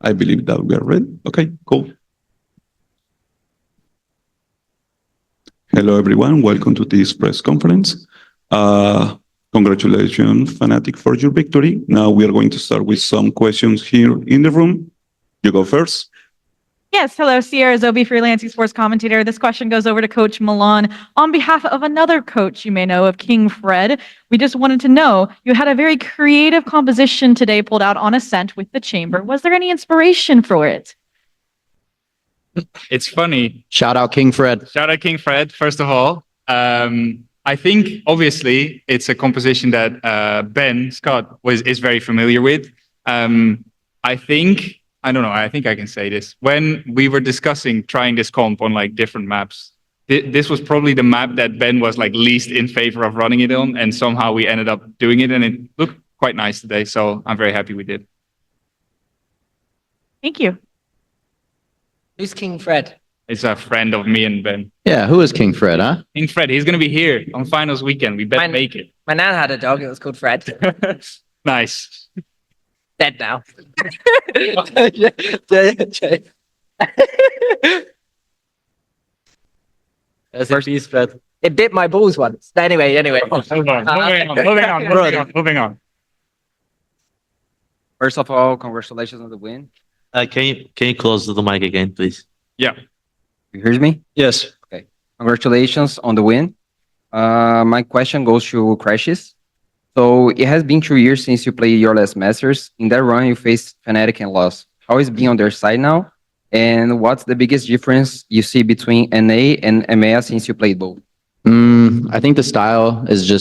I believe that we are ready. Okay, cool. Hello, everyone. Welcome to this press conference. Congratulations, Fnatic, for your victory. Now we are going to start with some questions here in the room. You go first. Yes, hello, Sierra Zobi, freelancing sports commentator. This question goes over to Coach Milan. On behalf of another coach you may know of, King Fred, we just wanted to know, you had a very creative composition today pulled out on Ascent with the chamber. Was there any inspiration for it? It's funny. Shout out King Fred. Shout out King Fred, first of all. I think, obviously, it's a composition that Ben Scott is very familiar with. I don't know, I think I can say this. When we were discussing trying this comp on like different maps, this was probably the map that Ben was like least in favor of running it on, and somehow we ended up doing it, and it looked quite nice today, so I'm very happy we did. Thank you. Who's King Fred? It's a friend of me and Ben. Yeah, who is King Fred, huh? King Fred, he's going to be here on finals weekend. We better make it. My nan had a dog. It was called Fred. Nice. Dead now. First Fred. It bit my balls once. Anyway. Moving on. First of all, congratulations on the win. Can you close the mic again, please? Yeah. You hear me? Yes. Okay. Congratulations on the win. My question goes to Crashes. So it has been 2 years since you played your last Masters. In that run, you faced Fnatic and lost. How is being on their side now? And what's the biggest difference you see between NA and EMEA since you played both? I think the style is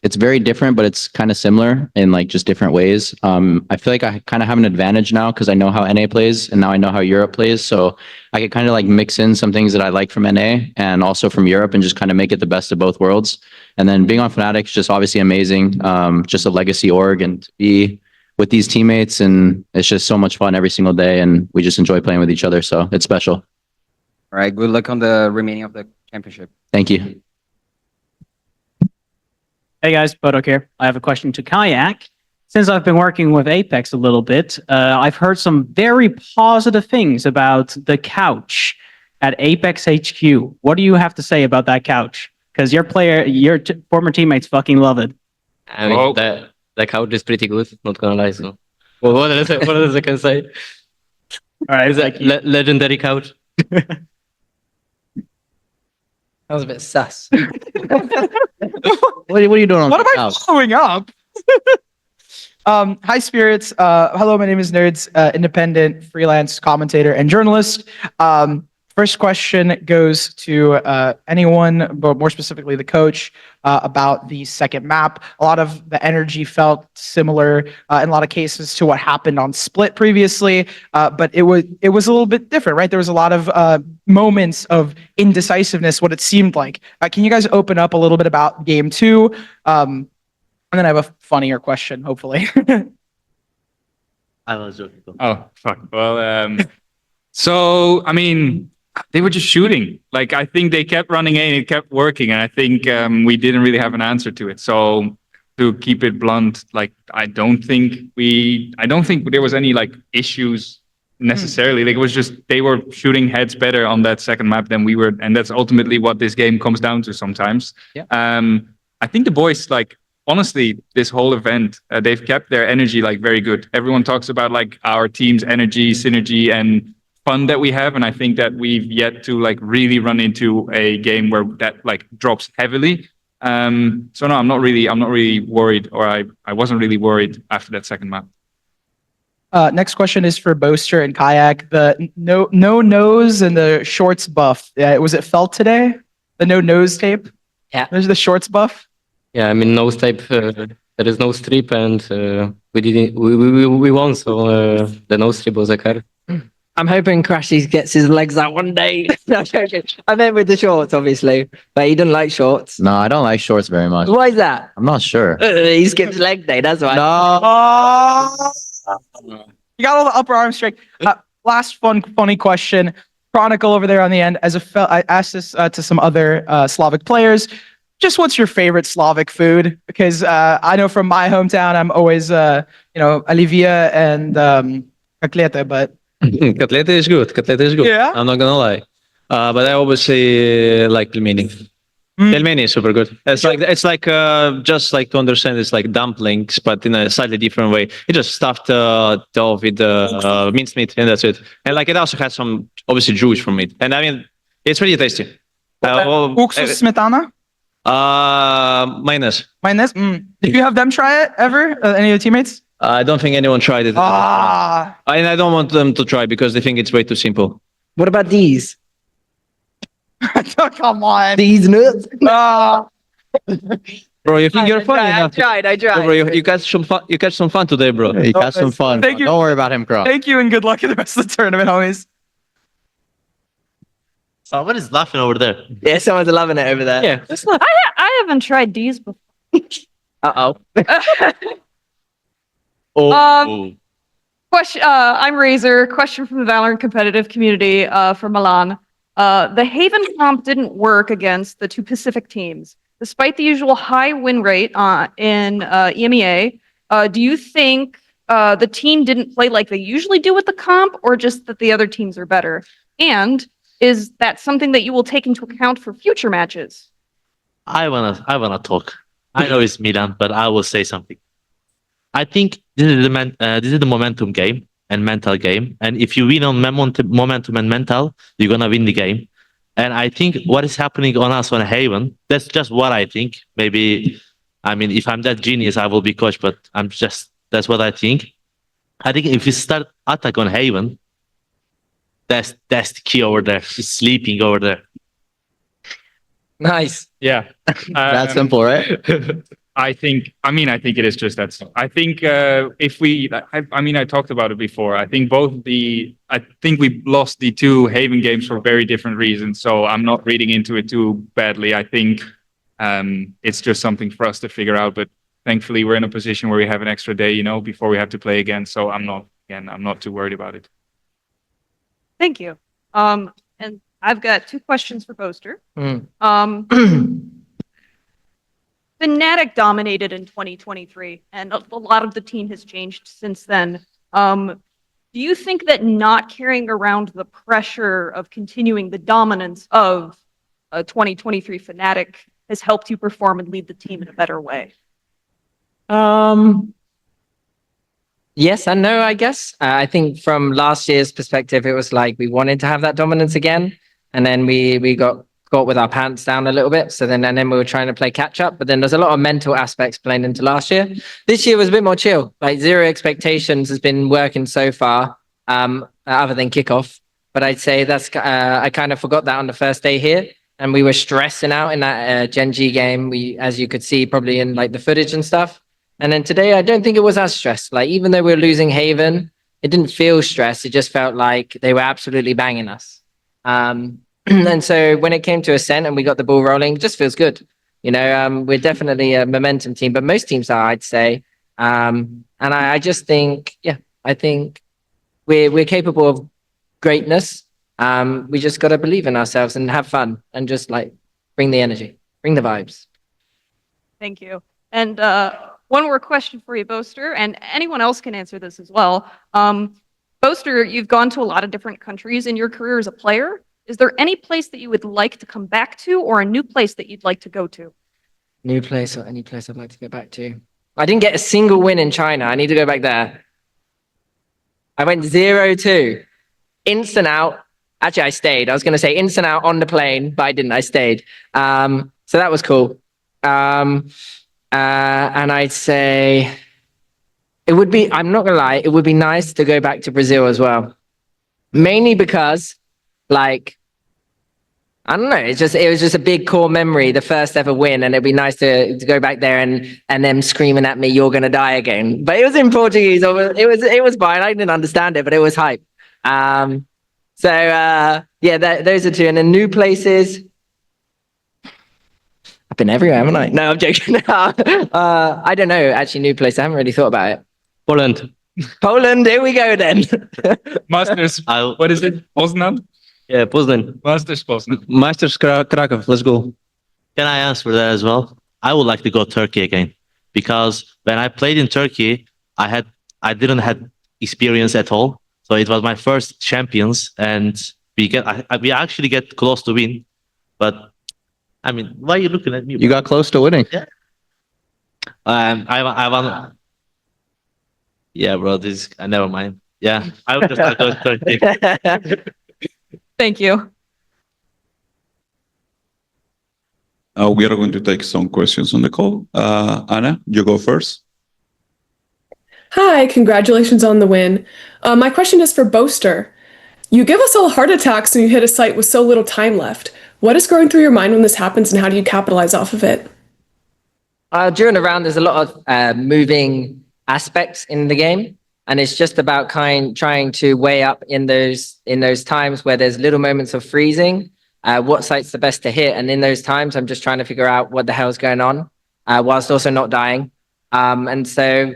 it's very different, but it's kind of similar in like just different ways. I feel like I kind of have an advantage now because I know how NA plays and now I know how Europe plays. So I could kind of like mix in some things that I like from NA and also from Europe and just kind of make it the best of both worlds. And then being on Fnatic is just obviously amazing. Just a legacy org and to be with these teammates, and it's just so much fun every single day. And we just enjoy playing with each other. So it's special. All right. Good luck on the remaining of the championship. Thank you. Hey guys, Bodok here. I have a question to Kayak. Since I've been working with Apex a little bit, I've heard some very positive things about the couch at Apex HQ. What do you have to say about that couch? Because your former teammates fucking love it. I mean, the couch is pretty good, not gonna lie. So, well, what else I can say? All right, It's a legendary couch. That was a bit sus. What are you doing on What am the I couch? following up? Hi, spirits. Hello, my name is Nerds, independent freelance commentator and journalist. First question goes to anyone, but more specifically the coach, about the second map. A lot of the energy felt similar in a lot of cases to what happened on Split previously, but it was a little bit different, right? There was a lot of moments of indecisiveness, what it seemed like. Can you guys open up a little bit about game two? And then I have a funnier question, hopefully. I was joking. Oh, fuck. Well, so, I mean, they were just shooting. Like, I think they kept running in, it kept working, and I think we didn't really have an answer to it. So, to keep it blunt, like, I don't think there was any, like, issues necessarily. Like, it was just, they were shooting heads better on that second map than we were, and that's ultimately what this game comes down to sometimes. Yeah. I think the boys, like, honestly, this whole event, they've kept their energy, like, very good. Everyone talks about, like, our team's energy, synergy, and fun that we have, and I think that we've yet to like really run into a game where that like drops heavily. So no, I'm not really worried, or I wasn't really worried after that second map. Next question is for Boaster and Kayak. The no nose and the shorts buff. Was it felt today? The no nose tape? Yeah. There's the shorts buff. Yeah, I mean, nose tape. There is no strip, and we won, so the nose strip was a card. I'm hoping Crashies gets his legs out one day. No, I'm joking. I meant with the shorts, obviously, but he doesn't like shorts. No, I don't like shorts very much. Why is that? I'm not sure. He skips leg day, that's why. Oh, you got all the upper arm strength. Last funny question. Chronicle over there on the end. I asked this to some other Slavic players. Just what's your favorite Slavic food? Because I know from my hometown, I'm always, Olivia and Kakleta, but Catleta is good. Catleta is good. Yeah? I'm not gonna lie. But I obviously like Pelmeni. Pelmeni is super good. It's like just like to understand it's like dumplings, but in a slightly different way. You just stuffed dough with minced meat, and that's it. And like it also has some obviously Jewish from meat, and I mean it's pretty tasty. Уксус smetana? Minus. Mayonnaise? Did you have them try it ever? Any of the teammates? I don't think anyone tried it. Ah. And I don't want them to try because they think it's way too simple. What about these? Come on. These nuts? Ah. Bro, you think you're funny I enough? tried. Bro, you catch some fun. You catch some fun today, bro. You got some fun. Thank you. Don't worry about him, Croc. Thank you and good luck in the rest of the tournament, homies. Someone is laughing over there. Yeah, someone's loving it over there. Yeah. I haven't tried these before. Uh-oh. Oh, Question. I'm Razor. Question from the Valorant competitive community for Milan. The Haven comp didn't work against the two Pacific teams, despite the usual high win rate in EMEA. Do you think the team didn't play like they usually do with the comp, or just that the other teams are better? And is that something that you will take into account for future matches? I wanna talk. I know it's Milan, but I will say something. I think this is the momentum game and mental game. And if you win on momentum and mental, you're gonna win the game. And I think what is happening on us on Haven, that's just what I think. Maybe, I mean, if I'm that genius, I will be coach, but that's what I think. I think if we start attack on Haven, that's the key over there. It's sleeping over there. Nice. Yeah. That simple, right? I think it is just that. I think if we, I talked about it before. I think we lost the two Haven games for very different reasons. So I'm not reading into it too badly. I think it's just something for us to figure out. But thankfully, we're in a position where we have an extra day, before we have to play again. So I'm not too worried about it. Thank you. And I've got two questions for Boaster. Fnatic dominated in 2023, and a lot of the team has changed since then. Do you think that not carrying around the pressure of continuing the dominance of 2023 Fnatic has helped you perform and lead the team in a better way? Yes and no, I guess. I think from last year's perspective, it was like we wanted to have that dominance again, and then we got with our pants down a little bit. So then we were trying to play catch up, but then there's a lot of mental aspects playing into last year. This year was a bit more chill. Like zero expectations has been working so far, other than kickoff. But I'd say I kind of forgot that on the first day here, and we were stressing out in that Gen G game. As you could see, probably in like the footage and stuff. And then today, I don't think it was as stressed. Like even though we were losing Haven, it didn't feel stressed. It just felt like they were absolutely banging us. And so when it came to Ascent and we got the ball rolling, it just feels good. We're definitely a momentum team, but most teams are, I'd say. And I just think, I think we're capable of greatness. We just got to believe in ourselves and have fun and just like bring the energy, bring the vibes. Thank you. And one more question for you, Boaster, and anyone else can answer this as well. Boaster, you've gone to a lot of different countries in your career as a player. Is there any place that you would like to come back to, or a new place that you'd like to go to? New place or any place I'd like to go back to? I didn't get a single win in China. I need to go back there. I went 0-2. Instant out. Actually, I stayed. I was going to say instant out on the plane, but I didn't. I stayed. So that was cool. And I'd say it would be, I'm not going to lie, it would be nice to go back to Brazil as well. Mainly because, like, I don't know, it was just a big core memory, the first ever win, and it'd be nice to go back there and them screaming at me, "You're gonna die again." But it was in Portuguese. It was fine. I didn't understand it, but it was hype. Those are two. And then new places. I've been everywhere, haven't I? No, I'm joking. I don't know. Actually, new place. I haven't really thought about it. Poland. Here we go then. Masters. What is it? Poznan? Yeah, Poznan. Masters Poznan. Masters Krakow. Let's go. Can I answer that as well? I would like to go Turkey again because when I played in Turkey, I didn't have experience at all. So it was my first champions, and we actually get close to win. But I mean, why are you looking at me? You got close to winning. Yeah. I want. Yeah, bro. Never mind. Yeah, I will just go 30. Thank you. We are going to take some questions on the call. Anna, you go first. Hi, congratulations on the win. My question is for Boaster. You give us all heart attacks when you hit a site with so little time left. What is going through your mind when this happens, and how do you capitalize off of it? During a round, there's a lot of moving aspects in the game, and it's just about trying to weigh up in those times where there's little moments of freezing, what site's the best to hit, and in those times, I'm just trying to figure out what the hell's going on, whilst also not dying. And so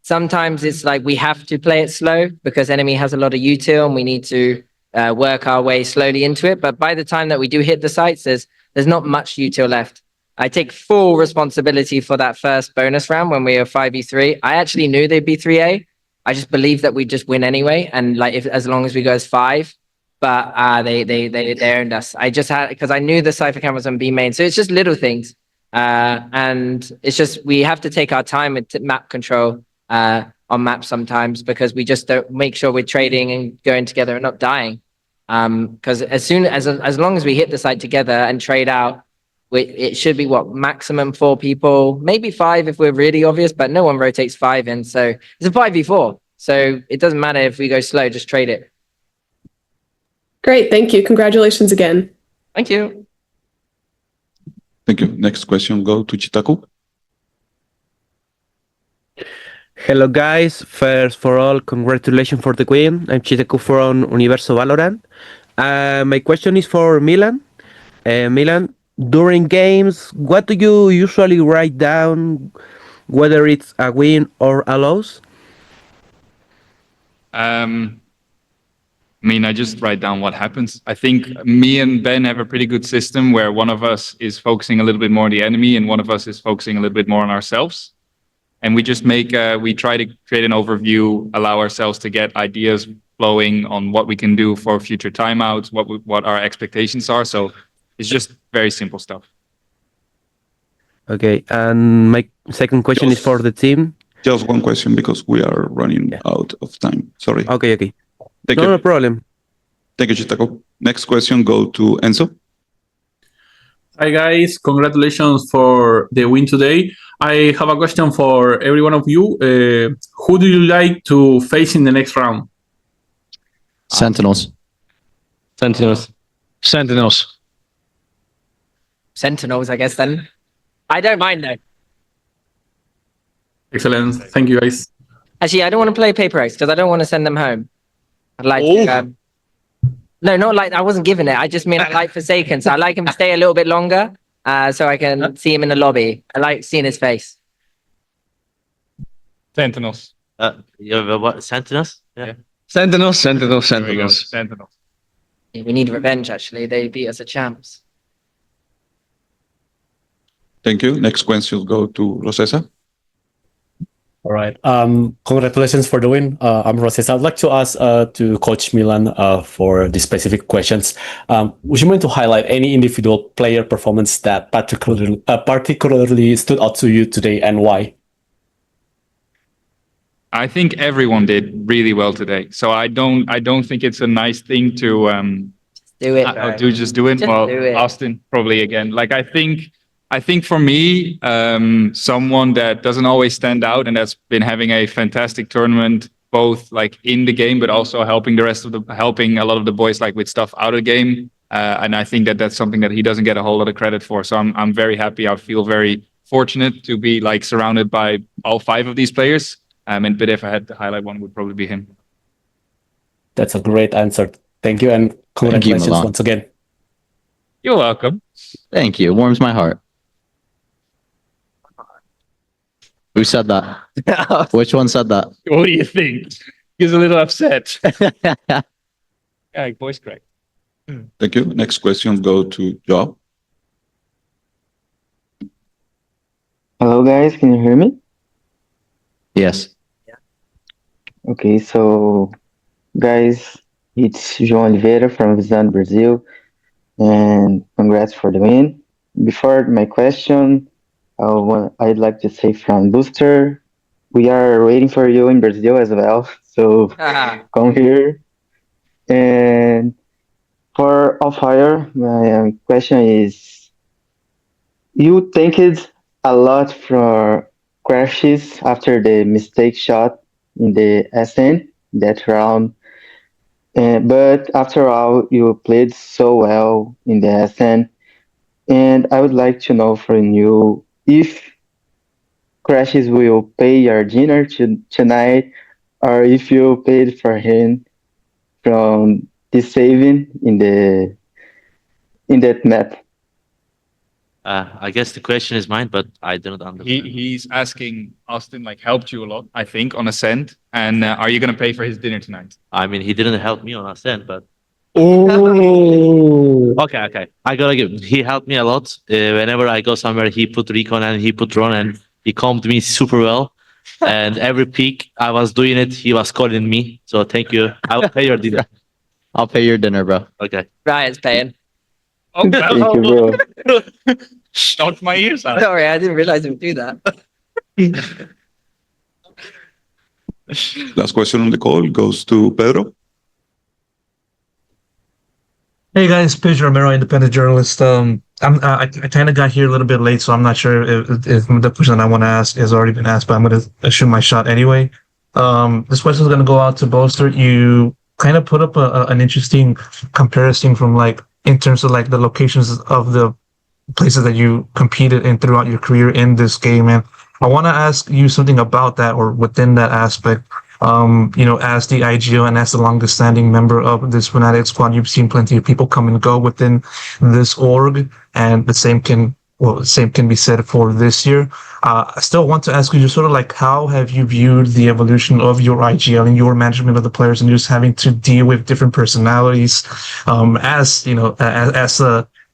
sometimes it's like we have to play it slow because enemy has a lot of util, and we need to work our way slowly into it. But by the time that we do hit the sites, there's not much util left. I take full responsibility for that first bonus round when we were 5v3. I actually knew they'd be 3A. I just believed that we'd just win anyway. And like, as long as we go as 5, but they owned us. I just had, because I knew the Cypher Cam was on B main. So it's just little things. And it's just, we have to take our time with map control on maps sometimes, because we just don't make sure we're trading and going together and not dying. Because as long as we hit the site together and trade out, it should be maximum 4 people, maybe 5 if we're really obvious, but no one rotates 5 in. So it's a 5v4. So it doesn't matter if we go slow, just trade it. Great, thank you. Congratulations again. Thank you. Thank you. Next question go to Chitaku. Hello guys, first for all, congratulations for the win. I'm Chitaku from Universo Valorant. My question is for Milan. Milan, during games, what do you usually write down, whether it's a win or a loss? I mean, I just write down what happens. I think me and Ben have a pretty good system where one of us is focusing a little bit more on the enemy and one of us is focusing a little bit more on ourselves. And we just we try to create an overview, allow ourselves to get ideas flowing on what we can do for future timeouts, what our expectations are. So it's just very simple stuff. Okay, and my second question is for the team. Just one question because we are running out of time. Sorry. Okay. Thank you. No problem. Thank you, Chitaku. Next question go to Enzo. Hi guys, congratulations for the win today. I have a question for every one of you. Who do you like to face in the next round? Sentinels. Sentinels. Sentinels, I guess then. I don't mind though. Excellent. Thank you guys. Actually, I don't want to play Paper X because I don't want to send them home. I'd like to. No, not like I wasn't given it. I just mean I like Forsaken. So I like him to stay a little bit longer so I can see him in the lobby. I like seeing his face. Sentinels. What? Sentinels? Yeah. Sentinels. There we go. Sentinels. Yeah, we need revenge, actually. They beat us as champs. Thank you. Next question go to Rosesa. All right. Congratulations for the win. I'm Roses. I'd like to ask to Coach Milan for the specific questions. Would you mind to highlight any individual player performance that particularly stood out to you today and why? I think everyone did really well today. So I don't think it's a nice thing to do it. Just do it. Well, do it. Austin probably again. Like I think for me, someone that doesn't always stand out and that's been having a fantastic tournament, both like in the game, but also helping helping a lot of the boys like with stuff out of the game. And I think that that's something that he doesn't get a whole lot of credit for. So I'm very happy. I feel very fortunate to be like surrounded by all 5 of these players. But if I had to highlight one, would probably be him. That's a great answer. Thank you, and congratulations once again. You're welcome. Thank you. Warms my heart. Who said that? Which one said that? What do you think? He's a little upset. Yeah, voice crack. Thank you. Next question go to Joe. Hello guys, can you hear me? Yes. Okay, so guys. It's João Oliveira from Visão, Brazil, and congrats for the win. Before my question, I'd like to say from Booster, we are waiting for you in Brazil as well, so come here. And for Off-Fire, my question is, you thanked a lot for crashes after the mistake shot in the SN that round. But after all, you played so well in the SN, and I would like to know from you if Crashes will pay your dinner tonight, or if you paid for him from the saving in that map. I guess the question is mine, but I don't understand. He's asking Austin like helped you a lot, I think, on Ascent. And are you gonna pay for his dinner tonight? I mean, he didn't help me on Ascent, but Oh. okay. I gotta give. He helped me a lot. Whenever I go somewhere, he put recon and he put drone, and he calmed me super well. And every peak I was doing it, he was calling me. So thank you. I will pay your dinner. I'll pay your dinner, bro. Okay. Ryan's paying. Oh, Thank you, bro. Shot my ears out. Sorry, I didn't realize he would do that. Last question on the call goes to Pedro. Hey guys, Pedro Romero, independent journalist. I kind of got here a little bit late, so I'm not sure if the question I want to ask has already been asked, but I'm going to shoot my shot anyway. This question is going to go out to Bolster. You kind of put up an interesting comparison from like in terms of like the locations of the places that you competed in throughout your career in this game, and I want to ask you something about that or within that aspect. As the IGO and as the longest standing member of this Fnatic squad, you've seen plenty of people come and go within this org, and the same can be said for this year. I still want to ask you just sort of like how have you viewed the evolution of your IGL and your management of the players and just having to deal with different personalities, as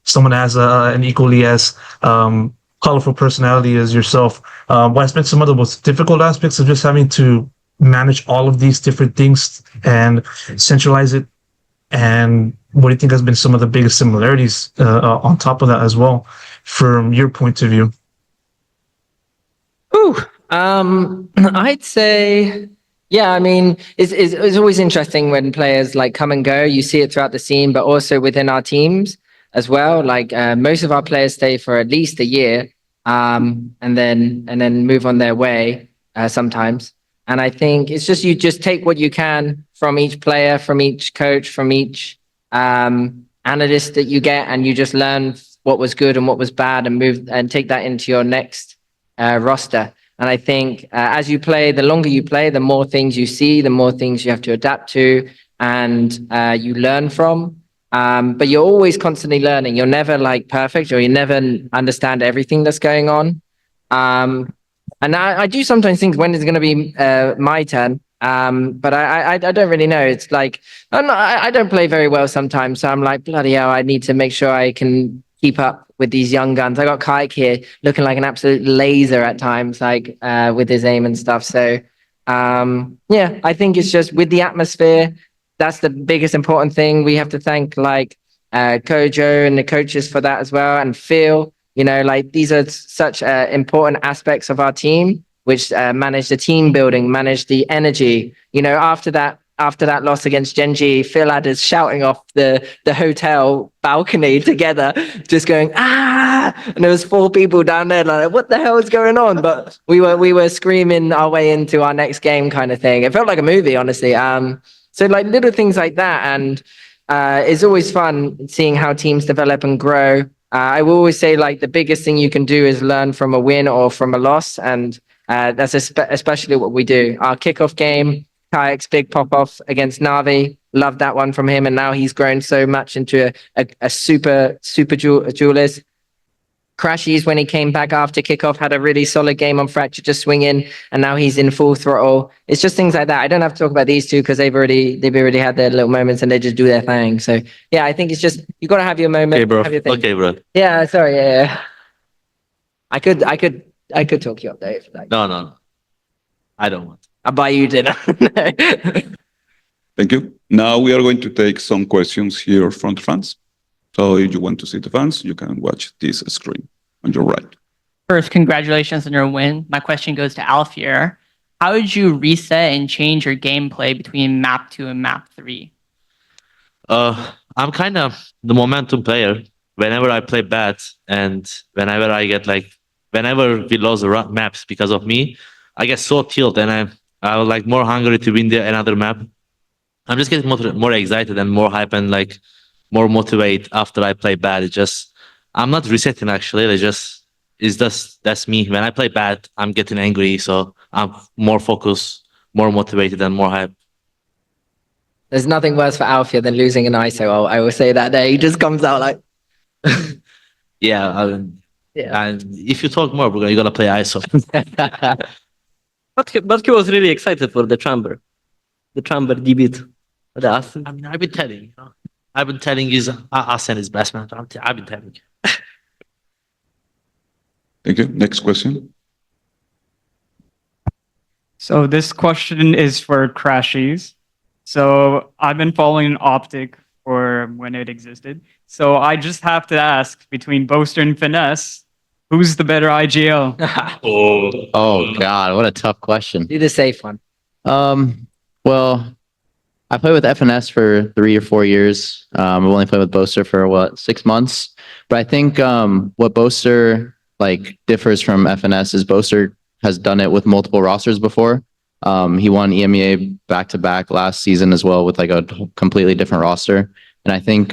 someone as an equally as colorful personality as yourself. What has been some of the most difficult aspects of just having to manage all of these different things and centralize it? And what do you think has been some of the biggest similarities on top of that as well, from your point of view? I'd say, yeah, I mean, it's always interesting when players like come and go. You see it throughout the scene, but also within our teams as well. Like most of our players stay for at least a year, and then move on their way sometimes. And I think it's just you just take what you can from each player, from each coach, from each analyst that you get, and you just learn what was good and what was bad, and move and take that into your next roster. And I think as you play, the longer you play, the more things you see, the more things you have to adapt to, and you learn from. But you're always constantly learning. You're never like perfect, or you never understand everything that's going on. And I do sometimes think when it's going to be my turn. But I don't really know. It's like I don't play very well sometimes, so I'm like, bloody hell, I need to make sure I can keep up with these young guns. I got Kike here looking like an absolute laser at times, like with his aim and stuff. So yeah, I think it's just with the atmosphere. That's the biggest important thing. We have to thank like Kojo and the coaches for that as well, and Phil. Like these are such important aspects of our team, which manage the team building, manage the energy. After that loss against Genji, Phil had us shouting off the hotel balcony together, just going, ah! And there was 4 people down there like, what the hell is going on? But we were screaming our way into our next game kind of thing. It felt like a movie, honestly. So like little things like that. And it's always fun seeing how teams develop and grow. I will always say like the biggest thing you can do is learn from a win or from a loss. And that's especially what we do. Our kickoff game, Kayak's big pop-off against Navi. Love that one from him. And now he's grown so much into a super duelist. Crashies, when he came back after kickoff, had a really solid game on Fracture, just swinging, and now he's in full throttle. It's just things like that. I don't have to talk about these two because they've already had their little moments and they just do their thing. So yeah, I think it's just you got to have your moment. Okay, bro. Have your thing. Okay, bro. Yeah, sorry. Yeah. I could talk you up there if you like. No. I don't want. I'll buy you dinner. Thank you. Now we are going to take some questions here from the fans. So if you want to see the fans, you can watch this screen on your right. First, congratulations on your win. My question goes to Alfier. How did you reset and change your gameplay between map 2 and map 3? I'm kind of the momentum player. Whenever I play bad and whenever I get whenever we lose the maps because of me, I get so tilted and I was like more hungry to win another map. I'm just getting more excited and more hype and like more motivated after I play bad. It just, I'm not resetting actually. That's me. When I play bad, I'm getting angry. So I'm more focused, more motivated and more hype. There's nothing worse for Alfia than losing an ISO. I will say that day. He just comes out like, Yeah. And if you talk more, you're gonna play ISO. But he was really excited for the chamber debut. I mean, I've been telling you. I've been telling you, Asen is best man. I've been telling you. Thank you. Next question. So this question is for Crashies. So I've been following Optic for when it existed. So I just have to ask, between Boaster and Finesse, who's the better IGL? Oh God, what a tough question. do the safe one. Well, I played with FNS for 3 or 4 years. I've only played with Boaster for 6 months. But I think what Boaster like differs from FNS is Boaster has done it with multiple rosters before. He won EMEA back to back last season as well with like a completely different roster. And I think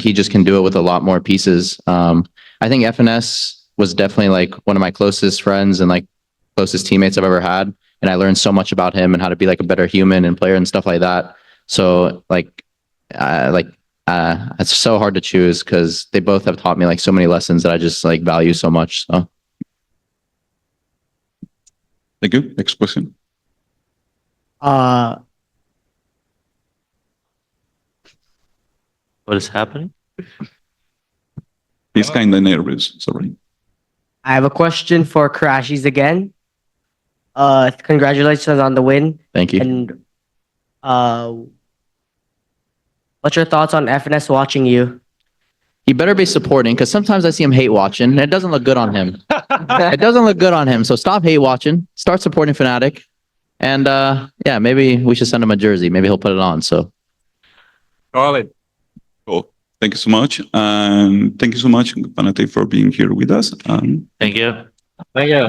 he just can do it with a lot more pieces. I think FNS was definitely like one of my closest friends and like closest teammates I've ever had. And I learned so much about him and how to be like a better human and player and stuff like that. So it's so hard to choose because they both have taught me like so many lessons that I just like value so much. So. Thank you. Next question. What is happening? He's kind of nervous. Sorry. I have a question for Crashies again. Congratulations on the win. Thank you. And what's your thoughts on FNS watching you? He better be supporting because sometimes I see him hate watching and it doesn't look good on him. It doesn't look good on him. So stop hate watching. Start supporting Fnatic. And yeah, maybe we should send him a jersey. Maybe he'll put it on. So. Solid. Cool. Thank you so much. And thank you so much, Fnatic, for being here with us. Thank you. Thank you.